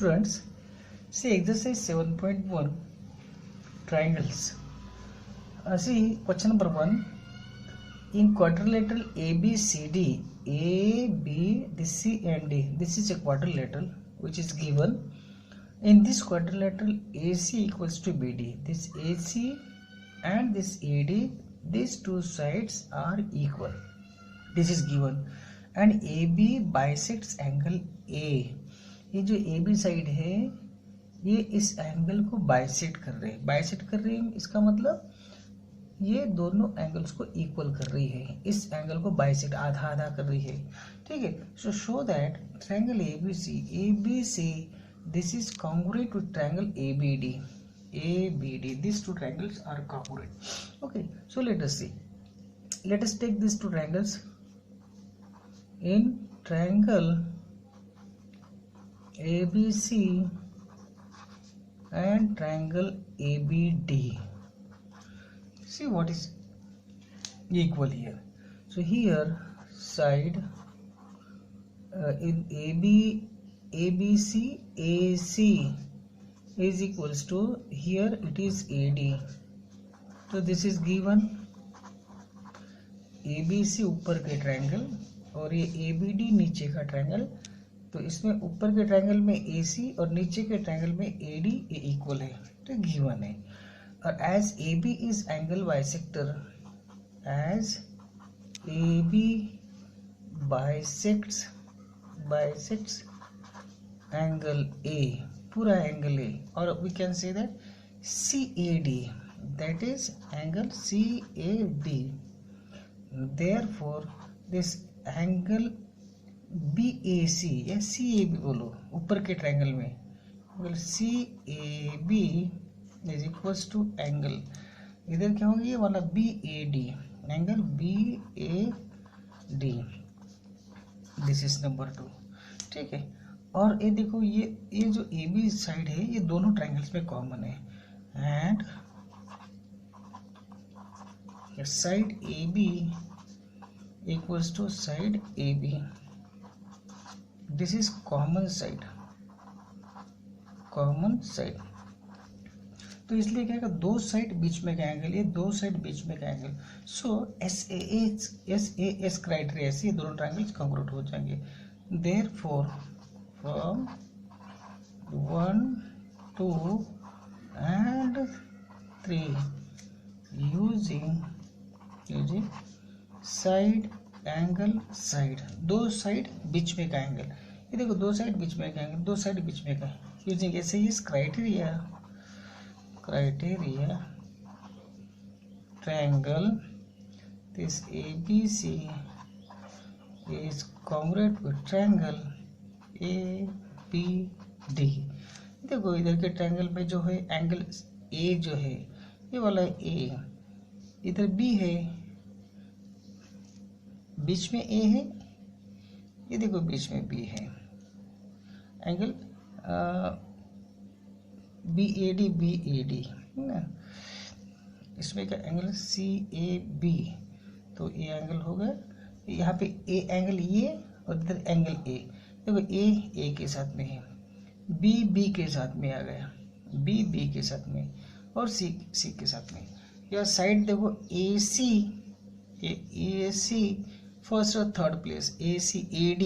Students, see exercise 7.1 triangles. See question number 1. In quadrilateral ABCD, AB, this C and D. This is a quadrilateral which is given. In this quadrilateral, AC equals to BD. This AC and this AD, these two sides are equal. This is given. And AB bisects angle A. ये जो AB side है ये इस angle को bisect कर रहे हैं इसका मतलब ये दोनों एंगल्स को इक्वल कर रही है, इस एंगल को बाइसेक्ट आधा आधा कर रही है, ठीक है. सो show that triangle ABC this is congruent with triangle ABD. These two triangles are congruent. Okay, so let us see. Let us take these two triangles. In triangle ABC and triangle ABD, see what is equal here. So here side in ABC AC is equals to, here it is AD. So this is given. ABC ऊपर के triangle और ये ABD नीचे का triangle. तो इसमें ऊपर के ट्रायंगल में AC और नीचे के ट्रायंगल में AD ये इक्वल है, तो गिवन है. और as AB is angle bisector, as AB bisects angle A, पूरा एंगल A, और we can say that CAD, that is angle CAD. Therefore this angle BAC या CAB बोलो ऊपर के ट्रायंगल में, CAB is equals to angle, इधर क्या होगा ये वाला BAD, angle BAD. This is number 2, ठीक है. और ये देखो ये जो AB साइड है ये दोनों ट्रायंगल्स में कॉमन है, and side AB equals to side AB. This is common side. तो इसलिए क्या है, दो साइड बीच में का एंगल, ये दो साइड बीच में का एंगल. सो SAS क्राइटेरिया से ये दोनों ट्रायंगल्स कॉन्ग्रुएंट हो जाएंगे. Therefore from 1, 2 and 3 using side angle side, दो साइड बीच में का एंगल, ये देखो दो साइड बीच में का एंगल, दो साइड बीच में का, यूजिंग ऐसे ही criteria triangle this ABC is congruent with triangle ABD. देखो इधर के ट्रायंगल में जो है एंगल A जो है ये वाला A, इधर B है, बीच में A है, ये देखो बीच में B है, एंगल BAD ना, इसमें का एंगल CAB. तो ये एंगल होगा, यहाँ पे A एंगल ये और इधर एंगल A. देखो A के साथ में है, B के साथ में आ गया, B के साथ में, और C के साथ में. या साइड देखो AC फर्स्ट और थर्ड प्लेस, AD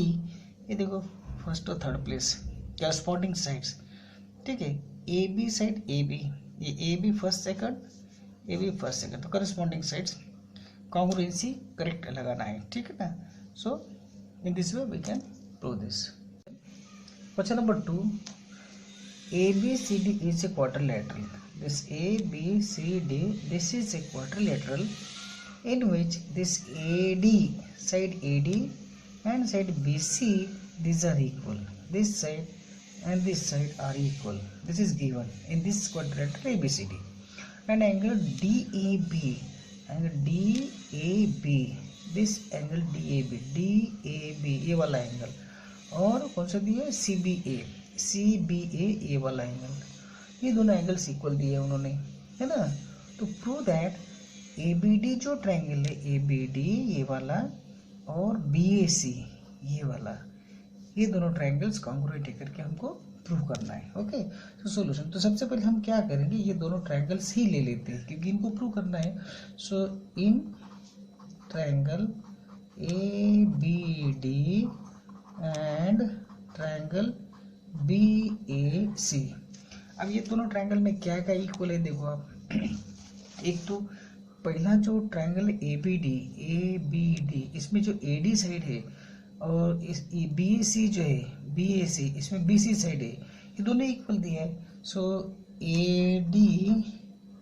ये देखो फर्स्ट और थर्ड प्लेस करस्पॉन्डिंग साइड्स, ठीक है. AB साइड AB, ये AB फर्स्ट सेकंड, तो करस्पॉन्डिंग साइड्स कॉन्ग्रुएंसी करेक्ट लगाना है, ठीक है ना. So in this way we can prove this. Question number 2. ABCD is a quadrilateral. This ABCD, this is a quadrilateral in which this AD side AD and side BC, these are equal. This side and this side are equal. This is given in this quadrilateral ABCD. And angle DAB, this angle DAB ये वाला angle, और कौन सा दिया है CBA ये वाला angle, ये दोनों एंगल्स इक्वल दिए उन्होंने, है ना. तो प्रूव दैट ABD जो ट्रायंगल है ABD ये वाला और BAC ये वाला, ये दोनों ट्रायंगल्स कॉन्ग्रुएंट करके हमको प्रूव करना है। ओके, तो सॉल्यूशन, तो सबसे पहले हम क्या करेंगे, ये दोनों ट्रायंगल्स ही ले लेते हैं क्योंकि इनको प्रूव करना है। So in triangle A B D and triangle B A C. अब ये दोनों ट्रायंगल में क्या क्या इक्वल है देखो आप। एक तो पहला जो ट्रायंगल ए बी डी, इसमें जो ए डी साइड है और इस बी सी जो है बी ए सी, इसमें बी सी साइड है, ये दोनों इक्वल दिया है। So A D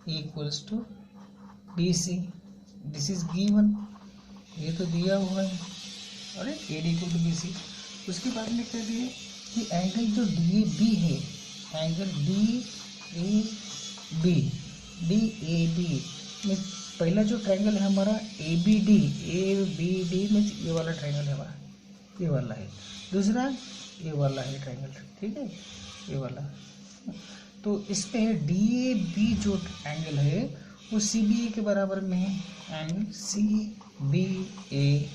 equals to B C, this is given, ये तो दिया हुआ है। और A D equal to B C. उसके बाद में कह दिए कि एंगल जो डी ए बी है, एंगल डी ए बी में पहला जो ट्रायंगल है हमारा ए बी डी में ये वाला ट्रायंगल है हमारा, ये वाला है। दूसरा ये वाला है ट्रायंगल, ठीक है, ये वाला। तो इसमें डी ए बी जो एंगल है वो सी बी ए के बराबर में है, एंगल सी बी ए,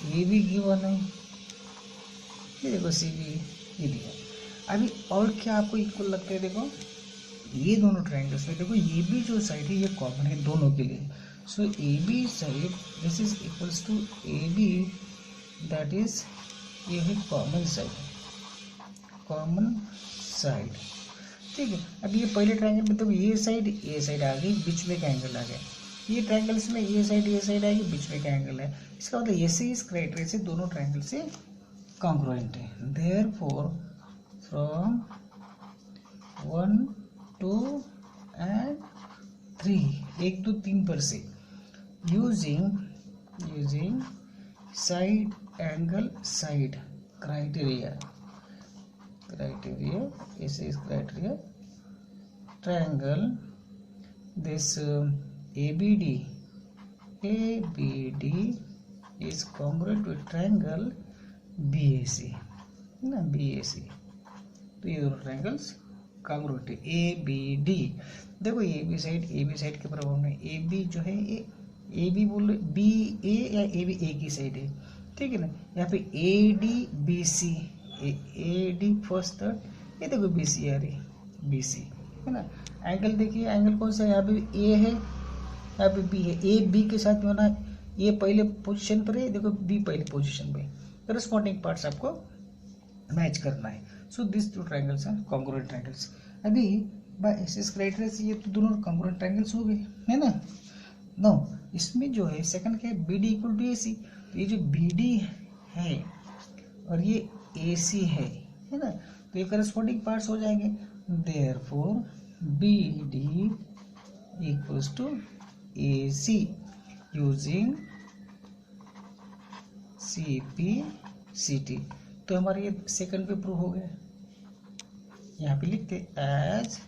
ये भी गिवन है, ये देखो सी बी ये दिया। अभी और क्या आपको इक्वल लगता है, देखो ये दोनों ट्रायंगल्स में देखो ये भी जो साइड है ये कॉमन है दोनों के लिए। So A B side this is equals to A B, that is ये है कॉमन साइड, ठीक है। अब ये पहले ट्रायंगल में तो ये साइड आ गई, बीच में का एंगल आ गया। ये ट्रायंगल्स में ये साइड आएगी, बीच में का एंगल है। इसका मतलब ऐसे इस क्राइटेरिया से दोनों ट्रायंगल से कॉन्ग्रुएंट है। देयरफॉर फ्रॉम 1 2 and 3, 1 2 3 पर से using side angle side criteria ऐसे इस criteria triangle this ABD is congruent with triangle BAC ना, BAC। तो ये दोनों ट्रायंगल्स कॉन्ग्रुएंट है। ABD देखो ए बी साइड के बराबर में ए बी जो है ए बी बोल बी ए या ए बी ए की साइड है, ठीक है ना। यहाँ पे A D B C, A D first third, ये देखो बी सी आ रही, बी सी है ना। एंगल देखिए, एंगल कौन सा है, यहाँ पे ए है, यहाँ पे बी है। ए बी के साथ में होना, ये पहले पोजीशन पर है, देखो बी पहले पोजीशन पे, करस्पॉन्डिंग पार्ट्स आपको मैच करना है। So this two triangles are congruent triangles. अभी बाय एसएस क्राइटेरिया से ये तो दोनों कॉन्ग्रुएंट ट्रायंगल्स हो गए, है ना। नो, इसमें जो है सेकंड क्या है, B D equal to A सी। तो ये जो बी डी है और ये ए सी है ना, तो ये करस्पॉन्डिंग पार्ट्स हो जाएंगे। Therefore B D equals to A C using C P C T. तो हमारे ये सेकंड पे प्रूव हो गया। यहाँ पे लिखते as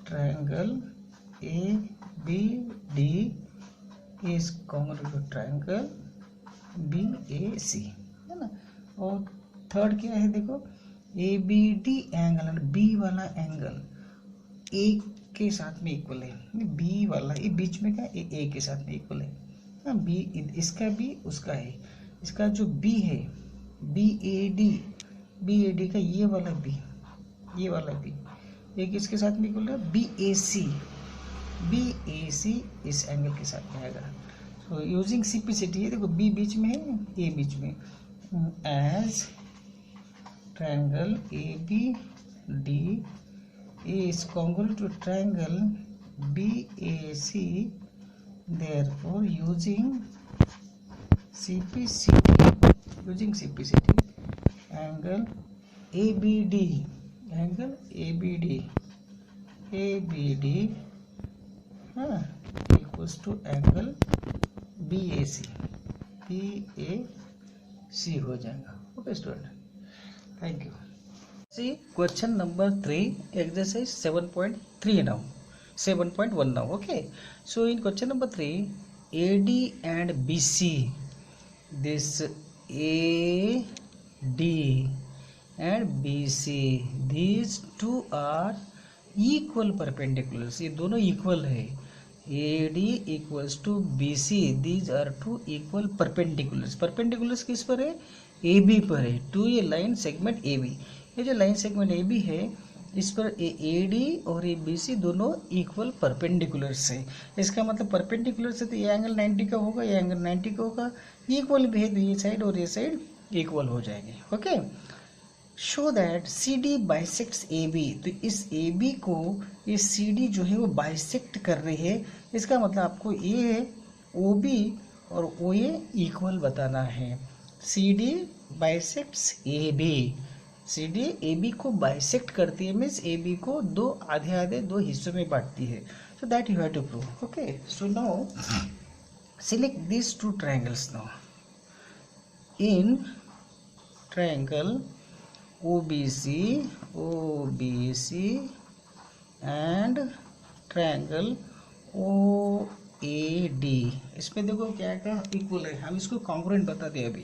triangle A B D is congruent to triangle B A C, है ना। और थर्ड क्या है, देखो A B D angle, B वाला एंगल ए के साथ में इक्वल है, बी वाला ये बीच में का ए के साथ में इक्वल है ना। बी इसका बी उसका है, इसका जो बी है बी ए डी का ये वाला बी एक इसके साथ में इक्वल है बी ए सी इस एंगल के साथ में आएगा। सो यूजिंग सिंपलिसिटी, ये देखो बी बीच में है, ए बीच में, as triangle A B D is congruent to triangle BAC, therefore using CPCT angle ABD equals to angle BAC हो जाएगा। Okay student, thank you. See question number 3, exercise 7.3 now, 7.1 now. Okay, so in question number 3, AD and BC, this AD and BC, these two are equal perpendiculars. ये दोनों equal है। AD equals to BC, these are two equal perpendiculars. Perpendiculars किस पर है, AB पर है, to a line segment AB। ये जो लाइन सेगमेंट ए बी है इस पर ए डी और ए बी सी दोनों इक्वल परपेंडिकुलर से, इसका मतलब परपेंडिकुलर से तो ये एंगल 90 का होगा, ये एंगल 90 का होगा, इक्वल भी है तो ये साइड और ये साइड इक्वल हो जाएंगे। Okay, show that C D bisects A B, तो इस ए बी को ये सी डी जो है वो बाइसेक्ट कर रही है, इसका मतलब आपको ये ओ बी और ओ ए इक्वल बताना है। C D bisects A B, C D A B को बाइसेक्ट करती है, मीन्स ए बी को दो आधे आधे दो हिस्सों में बांटती है, so that you have to prove. Okay, so now select this two triangles now in triangle OBC and triangle OAD, इसमें देखो क्या क्या इक्वल है, हम इसको कॉन्ग्रुएंट बता दें अभी,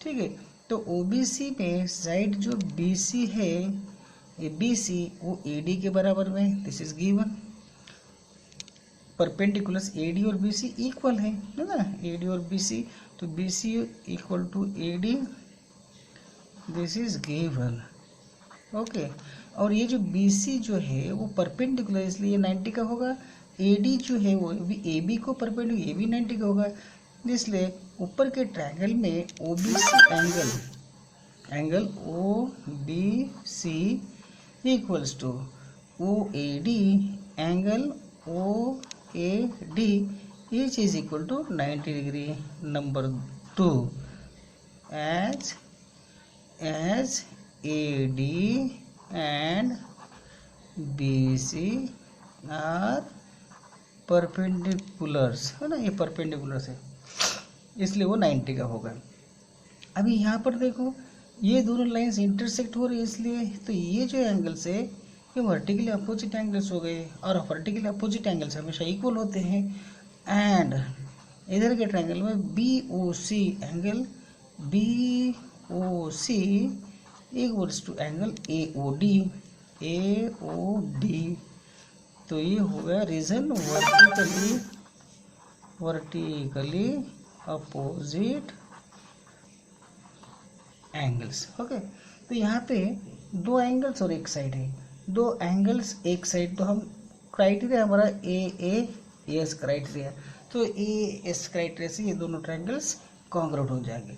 ठीक है। तो OBC में साइड जो BC है, ये BC वो AD के बराबर में, this is given. Perpendiculars AD और BC इक्वल है ना, AD और BC, तो BC equal to AD, this is given. Okay, और ये जो BC जो है वो परपेंडिकुलर इसलिए 90 का होगा, AD जो है वो भी AB को परपेंडिकुलर, ये भी 90 का होगा, इसलिए ऊपर के ट्रायंगल में OBC angle OBC equals to OAD angle OAD each is equal to 90 degree. Number 2, as AD and BC are perpendiculars, है ना, ये परपेंडिकुलर है इसलिए वो 90 का होगा। अभी यहाँ पर देखो ये दोनों लाइंस इंटरसेक्ट हो रही है, इसलिए तो ये जो एंगल्स है ये वर्टिकली अपोजिट एंगल्स हो गए, और वर्टिकली अपोजिट एंगल्स हमेशा इक्वल होते हैं। एंड इधर के ट्रायंगल में BOC angle BOC equals to angle AOD, तो ये हो गया reason vertically opposite angles. Okay, तो यहाँ पे दो एंगल्स और एक साइड है, दो एंगल्स एक साइड, तो हम क्राइटेरिया हमारा AAS क्राइटेरिया, तो AS क्राइटेरिया से ये दोनों ट्रायंगल्स कॉन्ग्रुएंट हो जाएंगे।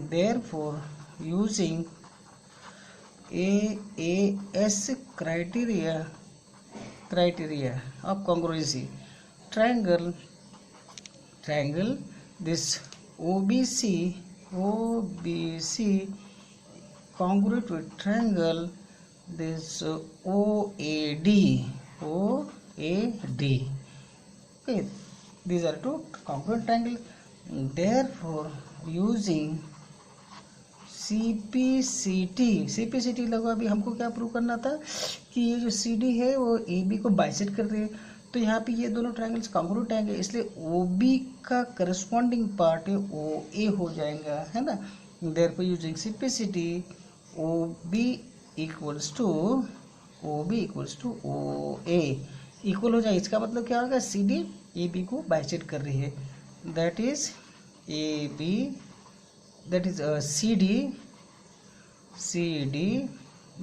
Therefore using AAS criteria of congruency, triangle this OBC congruent with triangle this OAD. Okay, these are two congruent triangles. Therefore using CPCT लगो, अभी हमको क्या प्रूव करना था कि ये जो CD है वो AB को बाइसेक्ट कर रही है, तो यहाँ पे ये दोनों ट्रायंगल्स कॉन्ग्रुएंट आएंगे, इसलिए OB का करस्पॉन्डिंग पार्ट है OA हो जाएगा, है ना। Therefore using CPCT OB equals to OA equal हो जाए, इसका मतलब क्या होगा, CD AB को बाइसेक्ट कर रही है, that is CD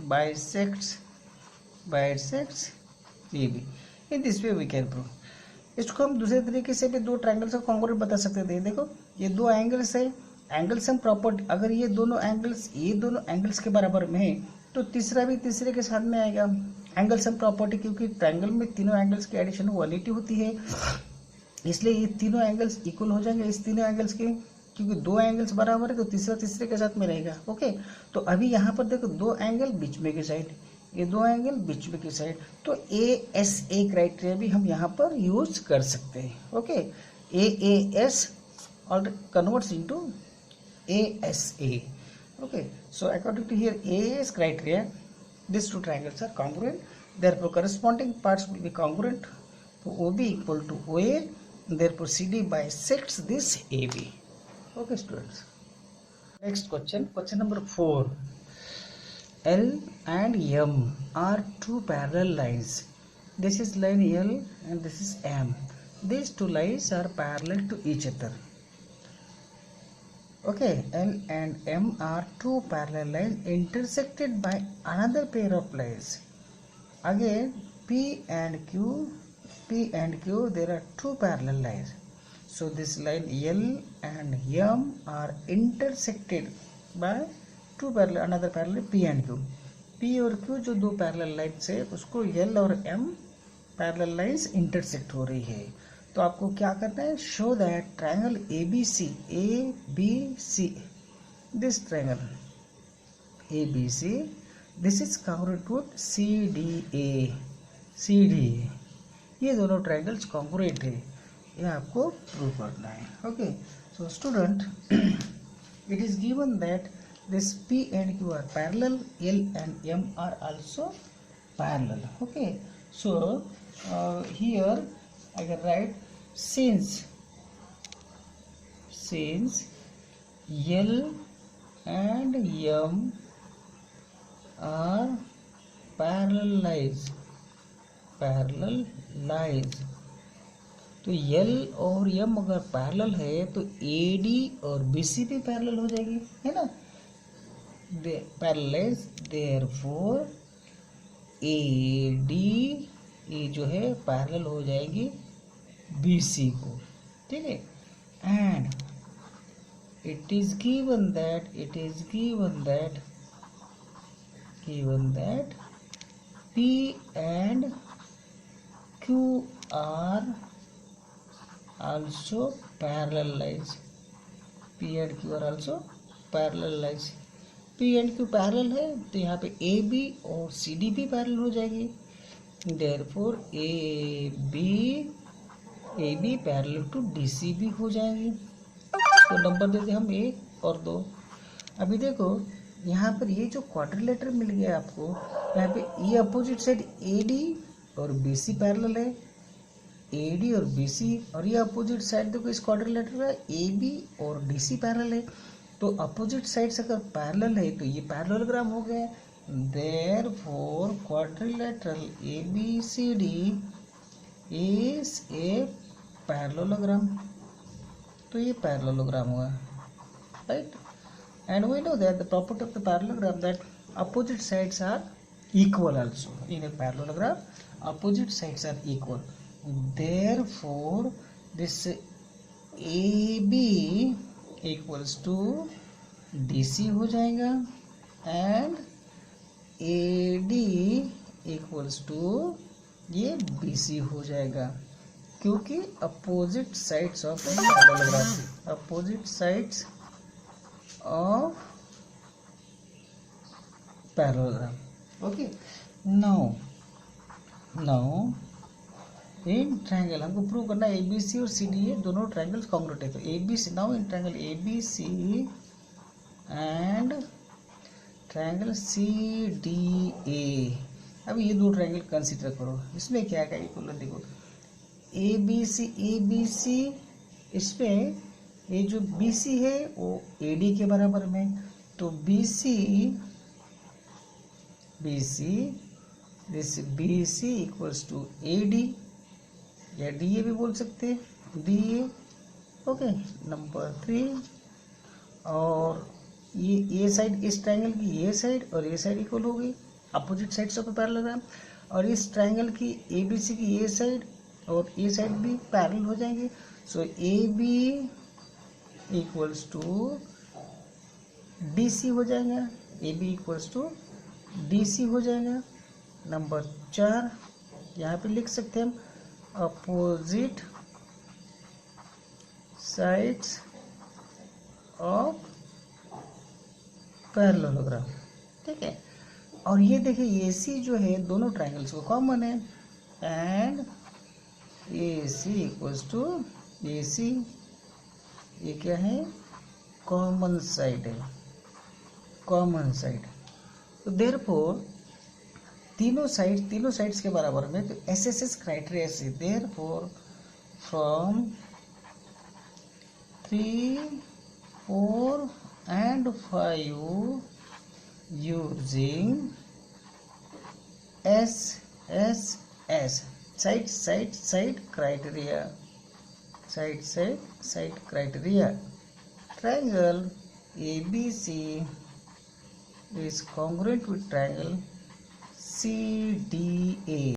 bisects AB. In this way we can prove. इसको हम दूसरे तरीके से भी दो ट्रायंगल्स का कॉन्ग्रुएंट बता सकते थे। देखो ये दो एंगल्स है, एंगल सम प्रॉपर्टी, अगर ये दोनों एंगल्स के बराबर में है तो तीसरा भी तीसरे के साथ में आएगा एंगल सम प्रॉपर्टी, क्योंकि ट्रायंगल में तीनों एंगल्स की एडिशन 180 होती है, इसलिए ये तीनों एंगल्स इक्वल हो जाएंगे इस तीनों एंगल्स के, क्योंकि दो एंगल्स बराबर है तो तीसरा तीसरे के साथ में रहेगा। ओके, तो अभी यहाँ पर देखो दो एंगल बीच में की साइड, ये दो एंगल बीच में की साइड, तो ASA क्राइटेरिया भी हम यहाँ पर यूज कर सकते हैं। ओके, AAS और converts into ASA। Okay, so according to here AAS criteria these two triangles are congruent, therefore corresponding parts will be congruent, so OB equal to OA, therefore CD bisects this AB. Okay students, next question number 4. L and M are two parallel lines, this is line L and this is M, these two lines are parallel to each other. Okay, L and M are two parallel lines intersected by another pair of lines. Again, P and Q, there are two parallel lines. So this line L and M are intersected by two parallel, another parallel P and Q. P और Q जो दो parallel lines है उसको L और M parallel lines intersect हो रही है. तो आपको क्या करना है, show that triangle A B C, this triangle A B C, this is congruent with C D A, ये दोनों ट्रायंगल्स कॉन्ग्रुएंट है, ये आपको प्रूव करना है. Okay, so student, it is given that this P and Q are parallel, L and M are also parallel. Okay, so here I can write since L and M are parallel lines, तो L और M अगर parallel है तो AD और BC भी parallel हो जाएगी, है ना. पैरेलल, देयरफॉर AD ये जो है पैरेलल हो जाएगी BC को, ठीक है. And it is given that P and Q are also parallel lines. P and Q are also parallel lines. P and Q parallel है तो यहाँ पे AB और CD भी पैरेलल हो जाएगी. Therefore AB parallel to DC भी हो जाएगी. तो नंबर देते हम 1 और 2. अभी देखो यहाँ पर ये जो क्वाड्रिलेटरल मिल गया आपको, यहाँ पे ये अपोजिट साइड AD और BC पैरेलल है, AD और BC, और ये अपोजिट साइड देखो इस क्वाड्रिलेटरल का AB और DC पैरेलल है. तो अपोजिट साइड्स अगर पैरेलल है तो ये पैरेललोग्राम हो गया. Therefore quadrilateral ABCD is a parallelogram, तो ये पैरेललोग्राम हुआ, right. And we know that the property of the parallelogram that opposite sides are equal also. In a parallelogram opposite sides are equal, therefore this AB equals to DC हो जाएगा and AD equals to ये BC हो जाएगा, क्योंकि opposite sides of parallelogram, opposite sides of parallelogram. Okay, now in triangle हमको prove करना है ABC और CDA दोनों ट्रायंगल्स कॉन्ग्रुएंट है. तो ABC, now in triangle ABC and triangle CDA, अब ये दो ट्रायंगल कंसीडर करो. इसमें क्या क्या इक्वल है, देखो ABC, इसमें ये जो BC है वो AD के बराबर में, तो BC this BC equals to AD या DA भी बोल सकते हैं, DA. Okay, number 3. और ये साइड इस ट्रायंगल की ये साइड और ये साइड इक्वल हो गई, अपोजिट साइड्स ऑफ पैरेललोग्राम. और इस ट्रायंगल की ABC की ये साइड और ये साइड भी पैरेलल हो जाएंगे. सो AB इक्वल्स टू DC हो जाएगा, AB इक्वल्स टू DC हो जाएगा. नंबर 4 यहाँ पे लिख सकते हैं हम, अपोजिट साइड्स ऑफ पैरेललोग्राम, ठीक है. और ये देखिए AC जो है दोनों ट्रायंगल्स को कॉमन है, and AC equals to AC, ये क्या है, कॉमन साइड है, कॉमन साइड. तो देयरफॉर तीनों साइड्स के बराबर में, तो SSS क्राइटेरिया से therefore from 3, 4 and 5 using SSS side criteria triangle ABC is congruent with triangle CDA.